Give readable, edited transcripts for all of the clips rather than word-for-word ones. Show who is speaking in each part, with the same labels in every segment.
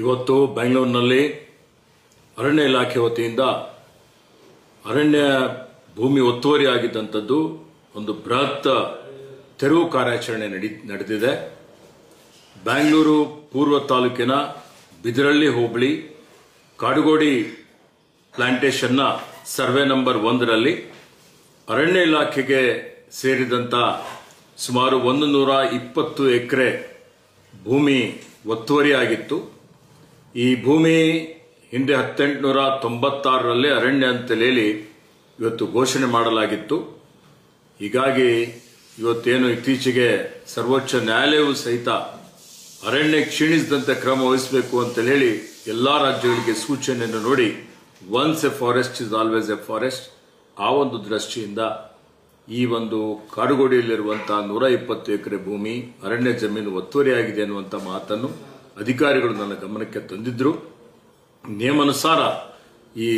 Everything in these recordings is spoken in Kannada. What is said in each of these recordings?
Speaker 1: ಇವತ್ತು ಬೆಂಗಳೂರಿನಲ್ಲಿ ಅರಣ್ಯ ಇಲಾಖೆ ವತಿಯಿಂದ ಅರಣ್ಯ ಭೂಮಿ ಒತ್ತುವರಿ ಆಗಿದ್ದಂಥದ್ದು ಒಂದು ಬೃಹತ್ ತೆರವು ಕಾರ್ಯಾಚರಣೆ ನಡೆದಿದೆ. ಬೆಂಗಳೂರು ಪೂರ್ವ ತಾಲೂಕಿನ ಬಿದರಳ್ಳಿ ಹೋಬಳಿ ಕಾಡುಗೋಡಿ ಪ್ಲಾಂಟೇಶನ್ನ ಸರ್ವೆ ನಂಬರ್ 1ರಲ್ಲಿ ಅರಣ್ಯ ಇಲಾಖೆಗೆ ಸೇರಿದಂತ ಸುಮಾರು 120 ಎಕರೆ ಭೂಮಿ ಒತ್ತುವರಿಯಾಗಿತ್ತು. ಈ ಭೂಮಿ ಹಿಂದೆ 1896ರಲ್ಲಿ ಅರಣ್ಯ ಅಂತೇಳಿ ಇವತ್ತು ಘೋಷಣೆ ಮಾಡಲಾಗಿತ್ತು. ಹೀಗಾಗಿ ಇವತ್ತೇನು ಇತ್ತೀಚೆಗೆ ಸರ್ವೋಚ್ಚ ನ್ಯಾಯಾಲಯವು ಸಹಿತ ಅರಣ್ಯ ಕ್ಷೀಣಿಸದಂತೆ ಕ್ರಮ ವಹಿಸಬೇಕು ಅಂತ ಹೇಳಿ ಎಲ್ಲಾ ರಾಜ್ಯಗಳಿಗೆ ಸೂಚನೆಯನ್ನು ನೋಡಿ once A forest is always A forest, ಆ ಒಂದು ದೃಷ್ಟಿಯಿಂದ ಈ ಒಂದು ಕಾಡುಗೋಡಿಯಲ್ಲಿರುವಂತಹ 120 ಎಕರೆ ಭೂಮಿ ಅರಣ್ಯ ಜಮೀನು ಒತ್ತುವರಿಯಾಗಿದೆ ಅನ್ನುವಂಥ ಮಾತನ್ನು ಅಧಿಕಾರಿಗಳು ನನ್ನ ಗಮನಕ್ಕೆ ತಂದಿದ್ರು. ನಿಯಮಾನುಸಾರ ಈ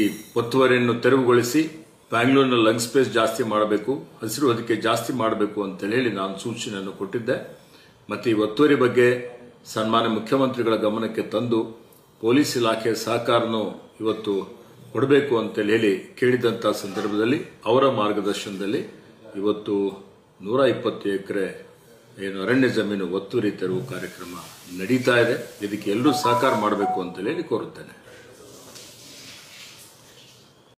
Speaker 1: ಒತ್ತುವರಿಯನ್ನು ತೆರವುಗೊಳಿಸಿ ಬೆಂಗಳೂರಿನ ಲಂಗ್ ಸ್ಪೇಸ್ ಜಾಸ್ತಿ ಮಾಡಬೇಕು, ಹಸಿರು ಹೊದಿಕೆ ಜಾಸ್ತಿ ಮಾಡಬೇಕು ಅಂತ ಹೇಳಿ ನಾನು ಸೂಚನೆಯನ್ನು ಕೊಟ್ಟಿದ್ದೆ. ಮತ್ತೆ ಈ ಒತ್ತುವರಿ ಬಗ್ಗೆ ಸನ್ಮಾನ್ಯ ಮುಖ್ಯಮಂತ್ರಿಗಳ ಗಮನಕ್ಕೆ ತಂದು ಪೊಲೀಸ್ ಇಲಾಖೆಯ ಸಹಕಾರನು ಇವತ್ತು ಕೊಡಬೇಕು ಅಂತ ಹೇಳಿ ಕೇಳಿದಂತಹ ಸಂದರ್ಭದಲ್ಲಿ ಅವರ ಮಾರ್ಗದರ್ಶನದಲ್ಲಿ ಇವತ್ತು 120 ಎಕರೆ ಏನು ಅರಣ್ಯ ಜಮೀನು ಒತ್ತುವರಿ ತೆರವು ಕಾರ್ಯಕ್ರಮ ನಡೀತಾ ಇದೆ. ಇದಕ್ಕೆ ಎಲ್ಲರೂ ಸಹಕಾರ ಮಾಡಬೇಕು ಅಂತ ಹೇಳಿ ಕೋರುತ್ತೇನೆ.